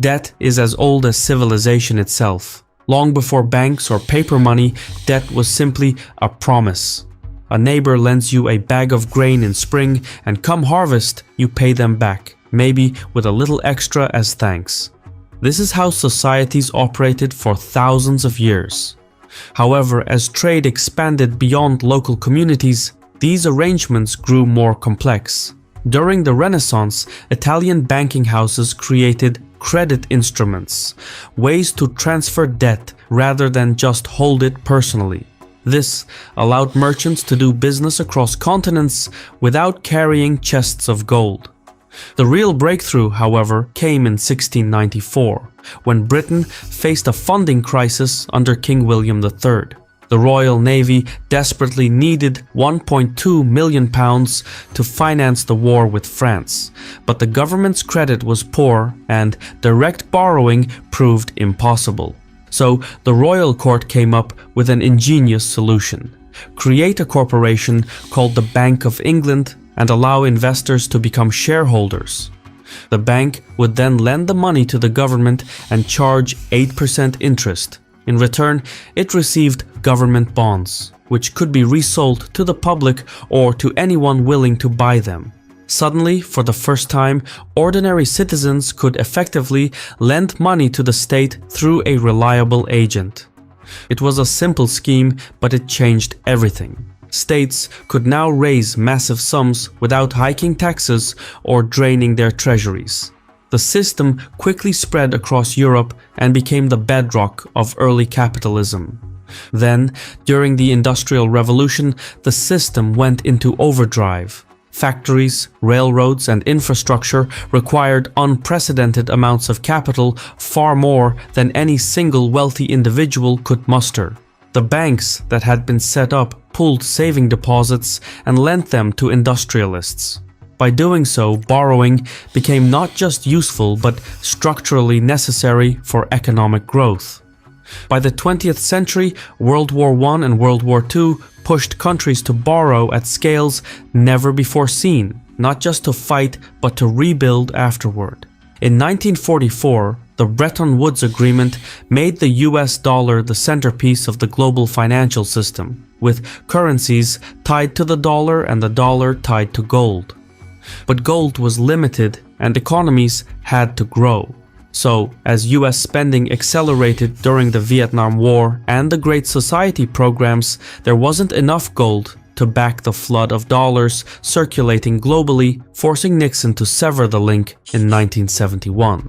Debt is as old as civilization itself. Long before banks or paper money, debt was simply a promise. A neighbor lends you a bag of grain in spring, and come harvest, you pay them back, maybe with a little extra as thanks. This is how societies operated for thousands of years. However, as trade expanded beyond local communities, these arrangements grew more complex. During the Renaissance, Italian banking houses created credit instruments, ways to transfer debt rather than just hold it personally. This allowed merchants to do business across continents without carrying chests of gold. The real breakthrough, however, came in 1694, when Britain faced a funding crisis under King William III. The Royal Navy desperately needed £1.2 million to finance the war with France, but the government's credit was poor and direct borrowing proved impossible. So the royal court came up with an ingenious solution: create a corporation called the Bank of England and allow investors to become shareholders. The bank would then lend the money to the government and charge 8% interest. In return, it received government bonds, which could be resold to the public or to anyone willing to buy them. Suddenly, for the first time, ordinary citizens could effectively lend money to the state through a reliable agent. It was a simple scheme, but it changed everything. States could now raise massive sums without hiking taxes or draining their treasuries. The system quickly spread across Europe and became the bedrock of early capitalism. Then, during the Industrial Revolution, the system went into overdrive. Factories, railroads, and infrastructure required unprecedented amounts of capital, far more than any single wealthy individual could muster. The banks that had been set up pulled saving deposits and lent them to industrialists. By doing so, borrowing became not just useful but structurally necessary for economic growth. By the 20th century, World War I and World War II pushed countries to borrow at scales never before seen, not just to fight but to rebuild afterward. In 1944, the Bretton Woods Agreement made the US dollar the centerpiece of the global financial system, with currencies tied to the dollar and the dollar tied to gold. But gold was limited and economies had to grow. So, as US spending accelerated during the Vietnam War and the Great Society programs, there wasn't enough gold to back the flood of dollars circulating globally, forcing Nixon to sever the link in 1971.